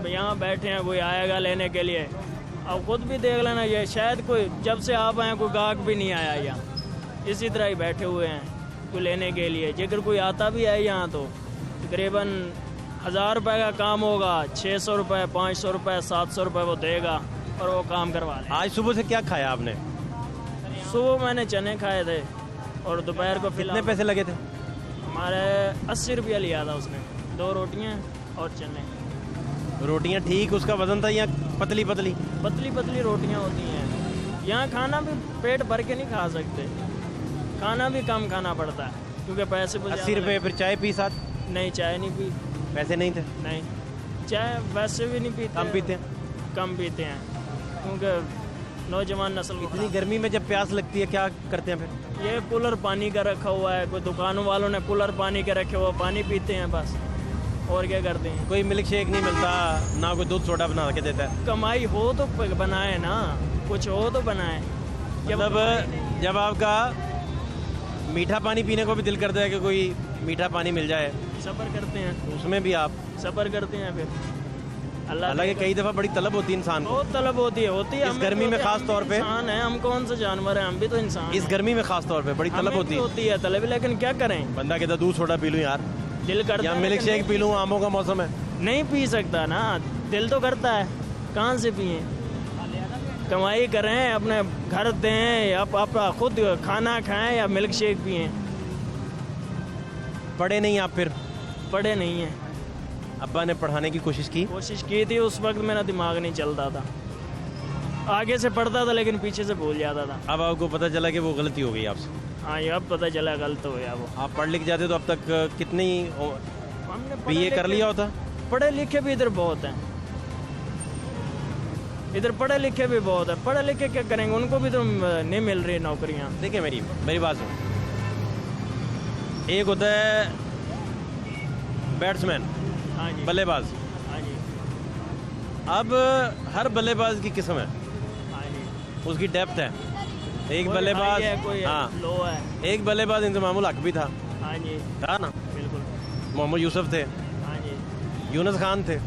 यहाँ बैठे हैं, कोई आएगा लेने के लिए, अब खुद भी देख लेना, ये शायद कोई जब से आप आए कोई गाहक भी नहीं आया यहाँ, इसी तरह ही बैठे हुए हैं कोई लेने के लिए। अगर कोई आता भी है यहाँ तो तकरीबन 1000 रुपये का काम होगा, 600 रुपये, 500 रुपये, 700 रुपये वो देगा और वो काम करवा ले। आज सुबह से क्या खाया आपने? सुबह मैंने चने खाए थे और दोपहर को कितने फिलहाल पैसे लगे थे? हमारे 80 रुपया लिया था उसने, 2 रोटियां और चने। रोटियां ठीक उसका वजन था या पतली पतली? पतली पतली रोटियां होती हैं। यहाँ खाना भी पेट भर के नहीं खा सकते, खाना भी कम खाना पड़ता है, क्योंकि पैसे 80 रुपये। फिर चाय पी साथ? नहीं, चाय नहीं पी। पैसे नहीं थे? नहीं, चाय वैसे भी नहीं पीते। कम पीते हैं? कम पीते हैं, क्योंकि नौजवान नस्ल को इतनी गर्मी में जब प्यास लगती है क्या करते हैं फिर? ये कूलर पानी का रखा हुआ है, कोई दुकानों वालों ने कूलर पानी के रखे हुआ, पानी पीते हैं बस, और क्या करते हैं। कोई मिल्क शेक नहीं मिलता, ना कोई दूध सोडा बना के देता है? कमाई हो तो बनाए ना, कुछ हो तो बनाए। मतलब जब आपका मीठा पानी पीने को भी दिल करता है कि कोई मीठा पानी मिल जाए, सब्र करते हैं, उसमें भी आप सब्र करते हैं। फिर अल्लाह हालांकि कई दफ़ा बड़ी तलब होती है इंसान को, बहुत तलब होती है। इस गर्मी में खास तौर पे। इंसान है, हम कौन से जानवर हैं, हम भी तो इंसान इस हैं। गर्मी में खास तौर पे बड़ी तलब हमें भी होती है। तलब, लेकिन क्या करें, बंदा कहता दूध सोडा पी लूँ यार, दिल करता या है, मिल्क लेकिन शेक पी लूँ, आमों का मौसम है। नहीं पी सकता ना, दिल तो करता है, कहाँ से पिए? कमाई करें, अपने घर दें, आप खुद खाना खाएं या मिल्क शेक पिए। पढ़े नहीं आप फिर? पढ़े नहीं हैं। अब्बा ने पढ़ाने की कोशिश की? कोशिश की थी, उस वक्त मेरा दिमाग नहीं चलता था, आगे से पढ़ता था लेकिन पीछे से भूल जाता था। अब आपको पता चला कि वो गलती हो गई आपसे? हाँ, ये अब पता चला गलत हो गया वो। आप पढ़ लिख जाते तो अब तक कितनी हमने बीए कर लिया होता? पढ़े लिखे भी इधर बहुत हैं, इधर पढ़े लिखे भी बहुत है। पढ़े लिखे क्या करेंगे, उनको भी तो नहीं मिल रही नौकरियाँ। देखिए मेरी बात सुनो, एक होता है बैट्समैन, हाँ जी, बल्लेबाज। हाँ जी, अब हर बल्लेबाज की किस्म है, हाँ जी। उसकी डेप्थ है। एक कोई बल्लेबाज, हाई है, कोई हाँ, लो है। एक बल्लेबाज इंतजामुल हक भी था, हाँ जी, था ना? बिल्कुल। मोहम्मद यूसुफ थे, हाँ जी, यूनुस खान थे,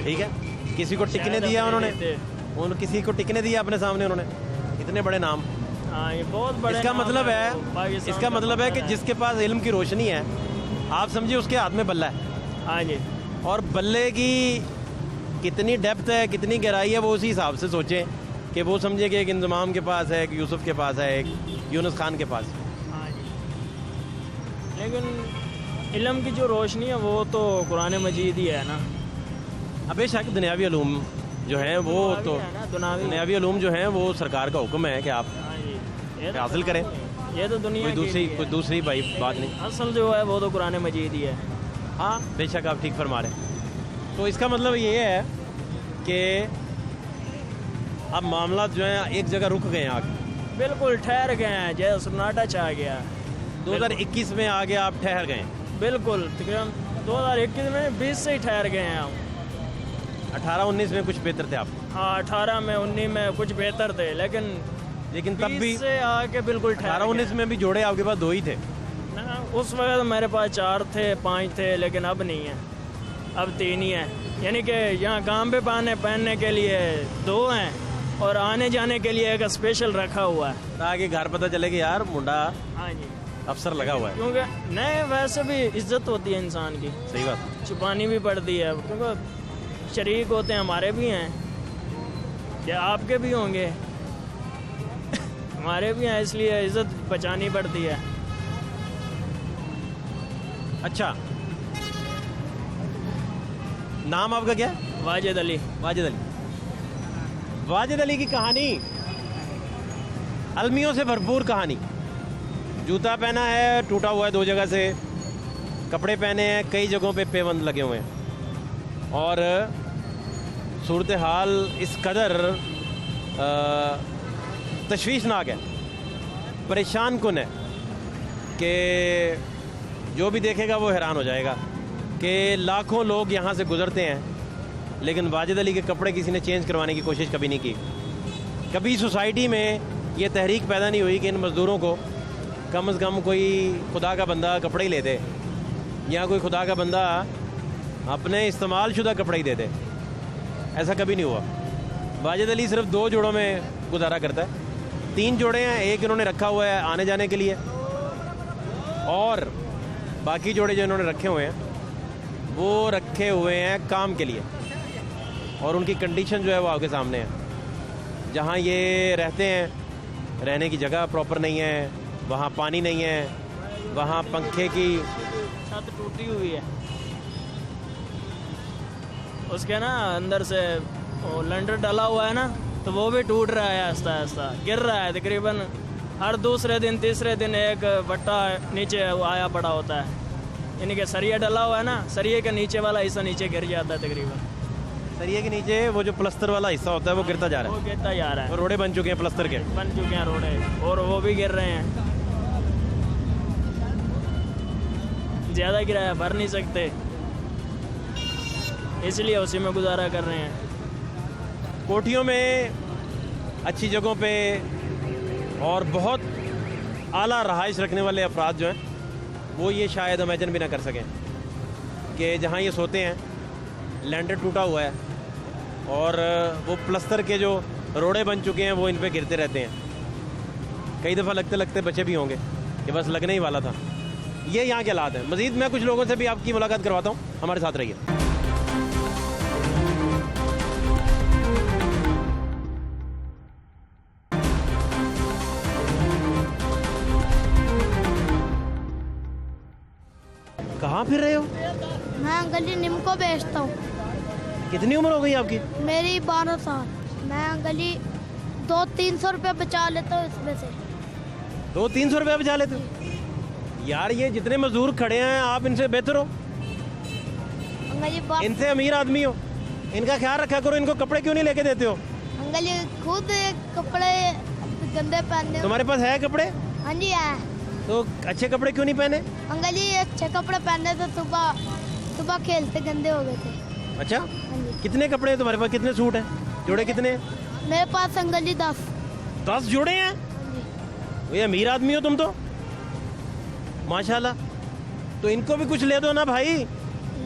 ठीक है। किसी को टिकने शायद दिया अपने उन्होंने, किसी को टिकने दिया अपने सामने उन्होंने, इतने बड़े नाम। हाँ, ये बहुत बड़े इसका नाम मतलब है, है, वो पाकिस्तान इसका का मतलब है कि बंदा जिसके पास इल्म की रोशनी है, आप समझिए उसके हाथ में बल्ला है। हाँ जी, और बल्ले की कितनी डेप्थ है, कितनी गहराई है, वो उसी हिसाब से सोचें कि वो समझे कि एक इंतज़ाम के पास है, एक यूसुफ के पास है, एक यूनुस खान के पास। हाँ जी, लेकिन इल्म की जो रोशनी है वो तो कुरान मजीद ही है ना। अब बेशक दुनियावी उलूम जो हैं वो तो है ना, दुनियावी उलूम जो हैं वो सरकार का हुक्म है कि आप हाँ जी, ये तो हासिल करें, ये तो दुनिया कोई दूसरी भाई बात नहीं। असल जो है वो तो कुरान मजीद ही है। हाँ बेशक आप ठीक फरमा रहे हैं। तो इसका मतलब ये है कि अब मामला जो है एक जगह रुक गए हैं आगे, बिल्कुल ठहर गए हैं, जैसे सन्नाटा छा गया। 2021 में आगे आप ठहर गए, बिल्कुल तकरीबन 2021 में 20 से ही ठहर गए हैं हम। 18-19 में कुछ बेहतर थे आप, हाँ 18 में 19 में कुछ बेहतर थे, लेकिन तब भी 20 से आके बिल्कुल ठहर 18-19 में भी जोड़े आपके पास 2 ही थे। ना, उस वक्त मेरे पास 4 थे 5 थे, लेकिन अब नहीं है, अब 3 ही है। यानी कि यहाँ काम पे पहनने के लिए 2 हैं और आने जाने के लिए एक स्पेशल रखा हुआ है, ताकि घर पता चले कि यार मुंडा हाँ जी, अफसर लगा हुआ है। क्योंकि नहीं वैसे भी इज्जत होती है इंसान की, सही बात। छुपानी भी पड़ती है, क्योंकि शरीक होते हैं, हमारे भी हैं या आपके भी होंगे, हमारे भी हैं, इसलिए इज्जत बचानी पड़ती है। अच्छा, नाम आपका क्या है? वाजिद अली। वाजिद अली। वाजिद अली की कहानी अलमियों से भरपूर कहानी। जूता पहना है, टूटा हुआ है 2 जगह से, कपड़े पहने हैं, कई जगहों पे पेबंद लगे हुए हैं, और सूरत हाल इस कदर तशवीशनाक है, परेशान कुन है कि जो भी देखेगा वो हैरान हो जाएगा कि लाखों लोग यहाँ से गुज़रते हैं, लेकिन वाजिद अली के कपड़े किसी ने चेंज करवाने की कोशिश कभी नहीं की। कभी सोसाइटी में ये तहरीक पैदा नहीं हुई कि इन मज़दूरों को कम से कम कोई खुदा का बंदा कपड़े ही ले दे, या कोई खुदा का बंदा अपने इस्तेमाल शुदा कपड़े ही दे दे। ऐसा कभी नहीं हुआ। वाजिद अली सिर्फ 2 जोड़ों में गुजारा करता है, 3 जोड़े हैं, एक इन्होंने रखा हुआ है आने जाने के लिए, और बाकी जोड़े जो इन्होंने रखे हुए हैं वो रखे हुए हैं काम के लिए, और उनकी कंडीशन जो है वो आपके सामने है। जहाँ ये रहते हैं, रहने की जगह प्रॉपर नहीं है, वहाँ पानी नहीं है, वहाँ पंखे की छत टूटी हुई है, उसके ना अंदर से वो लंडर डला हुआ है ना, तो वो भी टूट रहा है, आहिस्ता आहिस्ता गिर रहा है। तकरीबन हर दूसरे दिन तीसरे दिन एक बट्टा नीचे वो आया पड़ा होता है, यानी कि सरिया डला हुआ है ना, सरिये के नीचे वाला हिस्सा नीचे गिर जाता है। तकरीबन सरिये के नीचे वो जो प्लस्तर वाला हिस्सा होता है वो गिरता जा रहा वो है, गिरता जा रहा और है, रोडे बन चुके हैं प्लस्तर के। बन चुके हैं रोडे, और वो भी गिर रहे हैं। ज़्यादा किराया भर नहीं सकते, इसलिए उसी में गुजारा कर रहे हैं। कोठियों में, अच्छी जगहों पे, और बहुत आला रहाइश रखने वाले अफराद जो हैं वो ये शायद इमेजिन भी ना कर सकें कि जहाँ ये सोते हैं लैंडर टूटा हुआ है, और वो प्लस्तर के जो रोड़े बन चुके हैं वो इन पे गिरते रहते हैं। कई दफ़ा लगते लगते बचे भी होंगे कि बस लगने ही वाला था। ये यहाँ के हालात हैं। मज़ीद मैं कुछ लोगों से भी आपकी मुलाकात करवाता हूँ, हमारे साथ रहिए। कहाँ फिर रहे हो? मैं गली निम्को बेचता हूँ। कितनी उम्र हो गई आपकी? मेरी 12 साल। मैं गली 200-300 रुपये बचा लेता हूँ इसमें से। 200-300 रुपये बचा लेते हो? यार ये जितने मजदूर खड़े हैं आप इनसे बेहतर हो, अंकल जी इनसे अमीर आदमी हो, इनका ख्याल रखा करो। इनको कपड़े क्यों नहीं लेके देते हो? अंकल जी खुद कपड़े गंदे पहनने। तुम्हारे पास है कपड़े? हाँ जी है। तो अच्छे कपड़े क्यों नहीं पहने? अंकल जी अच्छे कपड़े पहने तो सुबह खेलते गंदे हो गए थे। अच्छा, हाँ जी। कितने कपड़े हैं तुम्हारे पास? कितने सूट हैं? जोड़े कितने हैं? मेरे पास अंकल जी 10 जोड़े हैं? हाँ जी। वो अमीर आदमी हो तुम तो, माशाल्लाह। तो इनको भी कुछ ले दो ना भाई।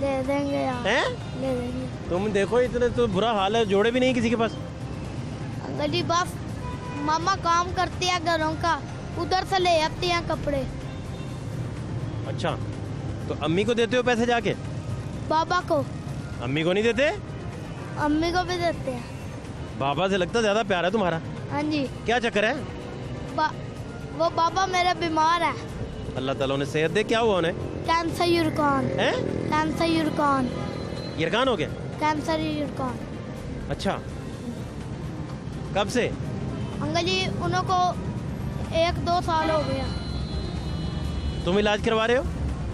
ले देंगे यार। हैं? ले देंगे। तुम देखो इतने तो बुरा हाल है, जोड़े भी नहीं किसी के पास। अंकल जी बस मामा काम करती है घरों का, उधर से ले आती हैं कपड़े। अच्छा, तो अम्मी को देते हो पैसे जाके? बाबा को। अम्मी को नहीं देते? अम्मी को भी देते हैं। बाबा से लगता ज़्यादा प्यार है तुम्हारा। हाँ जी। क्या चक्कर है? वो बाबा मेरा बीमार है। अल्लाह ताला उन्हें सेहत दे। क्या हुआ उन्हें? कैंसर यूरकान। हैं? कैंसर यूरकान। यरकान हो गया? कैंसर यूरकान। अच्छा, कब से? अंकल जी उनको 1-2 साल हो गया। तुम इलाज करवा रहे हो?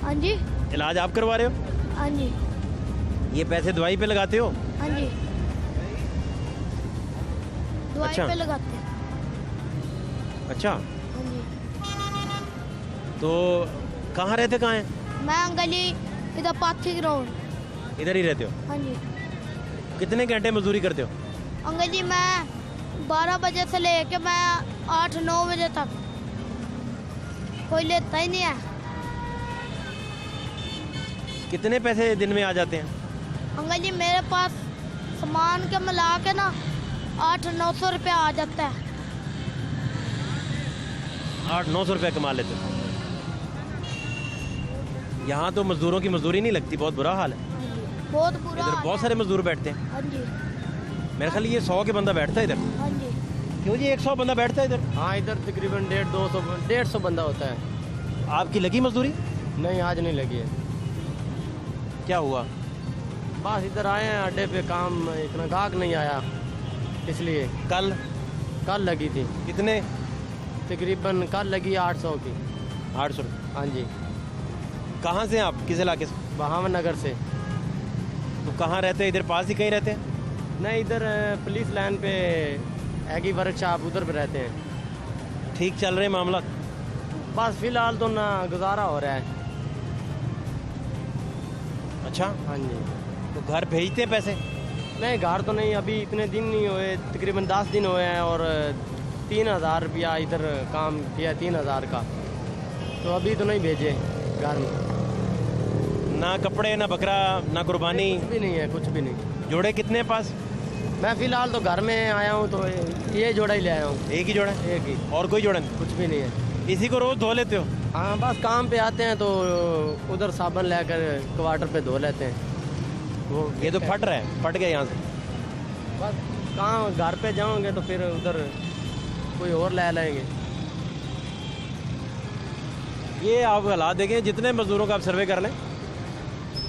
हाँ जी। इलाज आप करवा रहे हो? हाँ जी। ये पैसे दवाई पे लगाते हो? हाँ जी। दवाई अच्छा। पे लगाते हैं। अच्छा, हाँ जी। तो कहाँ रहते? कहाँ हैं? मैं अंकल जी इधर पाथी रोड। इधर ही रहते हो? हाँ जी। कितने घंटे मजदूरी करते हो? अंकल जी मैं 12 बजे से लेके मैं 8-9 बजे तक, कोई लेता ही नहीं है। कितने पैसे दिन में आ जाते हैं? अंकल जी मेरे पास सामान के मिला के ना 800-900 रुपया आ जाता है। 800-900 रुपये कमा लेते हो? यहाँ तो मजदूरों की मजदूरी नहीं लगती, बहुत बुरा हाल है। हाँ जी, बहुत बुरा इधर हाल बहुत है। सारे मजदूर बैठते हैं। हाँ जी। मेरे ख्याल ये 100 के बंदा बैठता है इधर। हाँ जी। क्यों जी, 100 बंदा बैठता है इधर? हाँ, इधर तकरीबन 150 बंदा होता है। आपकी लगी मजदूरी? नहीं, आज नहीं लगी है। क्या हुआ? बस इधर आए हैं अड्डे पे, काम इतना गाहक नहीं आया इसलिए। कल लगी थी। कितने? तकरीबन कल लगी 800 की। 800 रुपये? हाँ जी। कहाँ से हैं आप? किस इलाके से? बहावन नगर से। तो कहाँ रहते हैं? इधर पास ही कहीं रहते हैं? नहीं, इधर पुलिस लाइन पे एगी वर्कशॉप, उधर पे रहते हैं। ठीक चल रहे मामला? बस फिलहाल तो ना गुजारा हो रहा है। अच्छा, हाँ जी। तो घर भेजते हैं पैसे? नहीं, घर तो नहीं, अभी इतने दिन नहीं हुए, तकरीबन 10 दिन हुए हैं और 3000 रुपया इधर काम किया, 3000 का, तो अभी तो नहीं भेजे घर में। ना कपड़े, ना बकरा, ना कुर्बानी? कुछ भी नहीं है, कुछ भी नहीं। जोड़े कितने हैं पास? मैं फिलहाल तो घर में आया हूँ, तो ये जोड़ा ही ले आया हूँ। एक ही जोड़ा? एक ही। और कोई जोड़ा नहीं? कुछ भी नहीं है। इसी को रोज धो लेते हो? हाँ, बस काम पे आते हैं तो उधर साबुन लेकर क्वार्टर पे धो लेते हैं। वो ये तो फट रहा है, फट गया यहाँ से। बस कहाँ, घर पे जाओगे तो फिर उधर कोई और ले लेंगे। ये आप हालात देखें, जितने मजदूरों का आप सर्वे कर लें,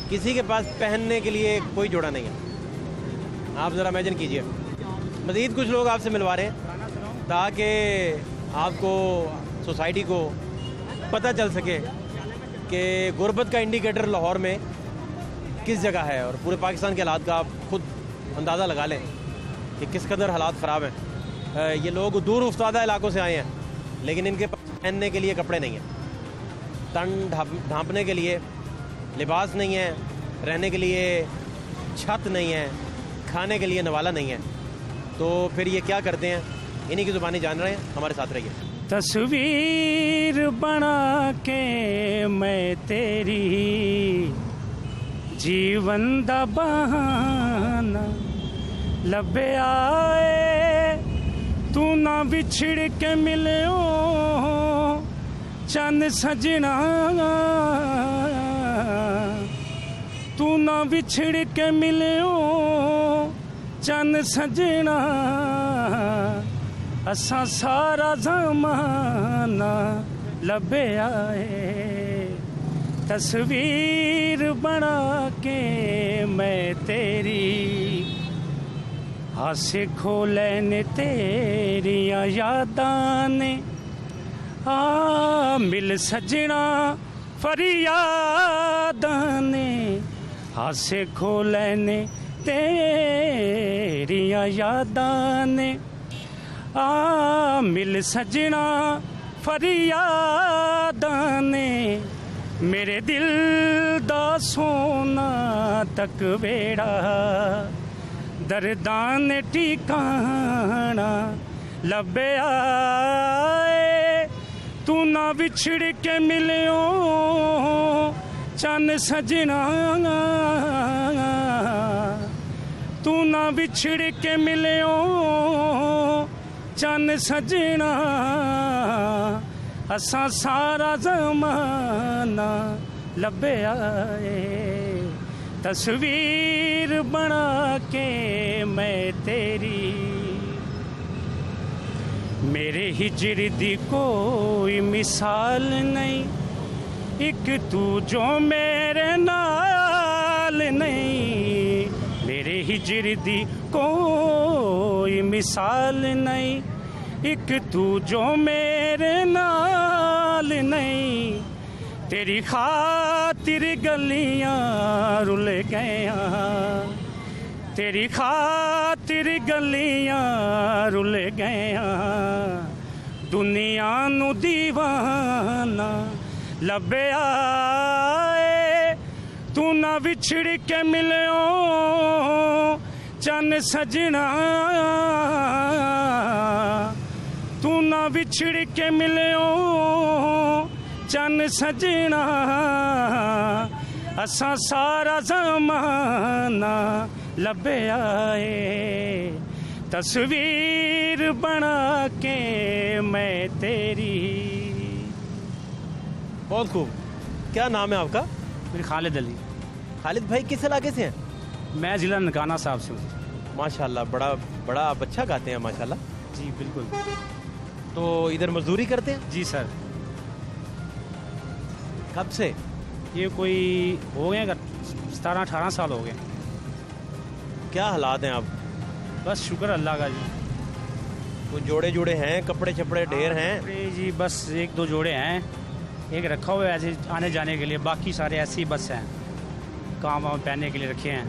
किसी के पास पहनने के लिए कोई जोड़ा नहीं है। आप ज़रा इमेजिन कीजिए। मज़ीद कुछ लोग आपसे मिलवा रहे हैं ताकि आपको, सोसाइटी को पता चल सके कि गुर्बत का इंडिकेटर लाहौर में किस जगह है, और पूरे पाकिस्तान के हालात का आप खुद अंदाज़ा लगा लें कि किस कदर हालात ख़राब हैं। ये लोग दूर उफ्तादा इलाकों से आए हैं, लेकिन इनके पास पहनने के लिए कपड़े नहीं हैं, तन ढांपने के लिए लिबास नहीं है, रहने के लिए छत नहीं है, खाने के लिए नवाला नहीं है। तो फिर ये क्या करते हैं, इन्हीं की ज़ुबानी जान रहे हैं। हमारे साथ रहिए। तस्वीर बना के मैं तेरी जीवन दा बहाना लबे आए, तू ना बिछड़ के मिलियो चंद सजना, तू ना बिछड़ के मिलियो चंद सजना, असां सारा ज़माना लबे आए, तस्वीर बना के मैं तेरी हासे खोले ने तेरिया यादां ने, आ मिल सजना फरियादां ने, हासे खोले ने तेरिया यादां ने, आ मिल सजना फरियादां ने, मेरे दिल दा सोना तक वेड़ा दर्दां ने ठिकाना लब्बे आए, तू ना बिछड़ के मिलियो चन सजना, तू ना बिछड़ के मिलियो चन सजना, असां सारा ज़माना लब्बे आए, तस्वीर बना के मैं तेरी, मेरे हिजर दी कोई मिसाल नहीं, एक तू जो मेरे नाल नहीं, मेरे हिजर दी कोई मिसाल नहीं, एक तू जो मेरे नाल नहीं, तेरी खातिर गलियां रुल गया, तेरी खातिर गलियां रुल गया, दुनिया नू दीवाना लभया ए, तू ना विछड़ के मिलियो चन सजना, तू ना विछड़ के मिलियो चन सजना, असा सारा ज़माना लभया ए, तस्वीर बना के मैं तेरी। बहुत खूब। क्या नाम है आपका? मेरी खालिद अली। खालिद भाई किस इलाके से हैं? मैं ज़िला ननकाना साहब से हूँ। माशाल्लाह, बड़ा आप अच्छा गाते हैं माशाल्लाह। जी बिल्कुल। तो इधर मजदूरी करते हैं? जी सर। कब से? ये कोई हो गए 17-18 साल हो गए। क्या हालात हैं आप? बस शुक्र अल्लाह का जी। कुछ जोड़े हैं, कपड़े छपड़े ढेर हैं? कपड़े जी बस 1-2 जोड़े हैं, एक रखा हुआ है ऐसे आने जाने के लिए, बाकी सारे ऐसे ही बस हैं, काम वाम पहनने के लिए रखे हैं।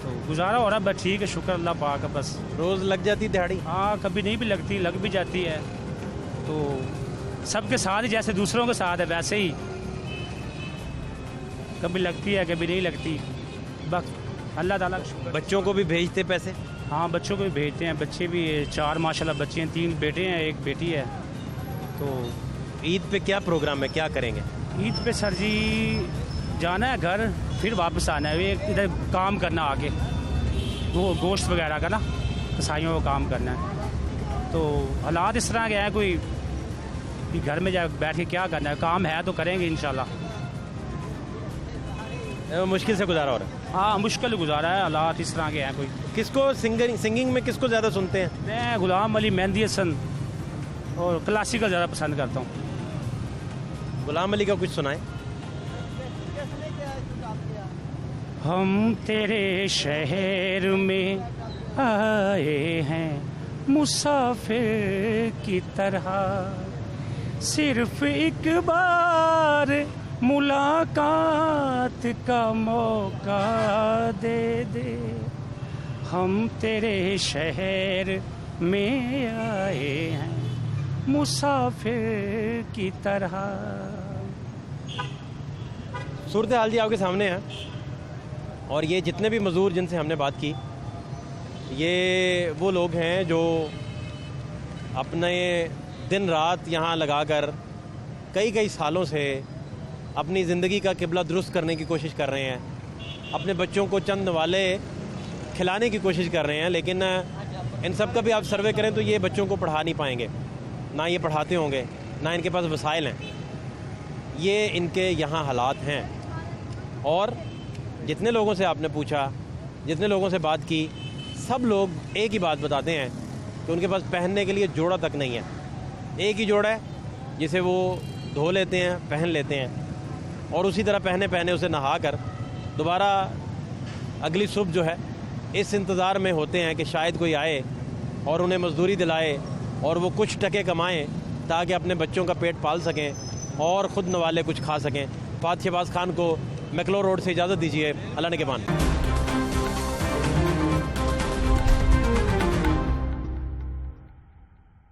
तो गुजारा हो रहा है, बस ठीक है, शुक्र अल्लाह पाक का। बस रोज़ लग जाती दिहाड़ी? हाँ, कभी नहीं भी लगती, लग भी जाती है। तो सबके साथ ही जैसे दूसरों के साथ है वैसे ही, कभी लगती है कभी नहीं लगती, बस अल्लाह ताला का शुक्र। बच्चों को भी भेजते पैसे? हाँ, बच्चों को भी भेजते हैं, बच्चे भी 4 माशाल्लाह बच्चे हैं, 3 बेटे हैं 1 बेटी है। तो ईद पे क्या प्रोग्राम है, क्या करेंगे? ईद पे सर जी जाना है घर, फिर वापस आना है, ये इधर काम करना आगे, वो गोश्त वगैरह का ना, कसाईयों का काम करना है। तो हालात इस तरह के हैं, कोई कि घर में जा बैठ के क्या करना है, काम है तो करेंगे इंशाल्लाह। मुश्किल से गुजारा हो रहा है? हाँ, मुश्किल गुजारा है, हालात इस तरह के हैं। कोई किसको सिंगिंग में किसको ज़्यादा सुनते हैं? मैं गुलाम अली, मेहंदी हसन और क्लासिकल ज़्यादा पसंद करता हूँ। गुलाम अली का कुछ सुनाएं। हम तेरे शहर में आए हैं मुसाफिर की तरह, सिर्फ एक बार मुलाकात का मौका दे दे, हम तेरे शहर में आए हैं मुसाफिर की तरह। सूरत हाल जी आपके सामने है, और ये जितने भी मज़दूर जिनसे हमने बात की, ये वो लोग हैं जो अपने दिन रात यहाँ लगाकर कई सालों से अपनी ज़िंदगी का किबला दुरुस्त करने की कोशिश कर रहे हैं, अपने बच्चों को चंद वाले खिलाने की कोशिश कर रहे हैं। लेकिन इन सब का भी आप सर्वे करें तो ये बच्चों को पढ़ा नहीं पाएंगे, ना ये पढ़ाते होंगे, ना इनके पास वसाइल हैं। ये इनके यहाँ हालात हैं। और जितने लोगों से आपने पूछा, जितने लोगों से बात की, सब लोग एक ही बात बताते हैं कि उनके पास पहनने के लिए जोड़ा तक नहीं है। एक ही जोड़ा है जिसे वो धो लेते हैं, पहन लेते हैं, और उसी तरह पहने उसे नहा कर दोबारा अगली सुबह जो है इस इंतज़ार में होते हैं कि शायद कोई आए और उन्हें मजदूरी दिलाए और वो कुछ टके कमाएं ताकि अपने बच्चों का पेट पाल सकें और ख़ुद नवाले कुछ खा सकें। फ़ात शहबाज खान को मैक्लो रोड से इजाज़त दीजिए। अल्लाह ने के मान।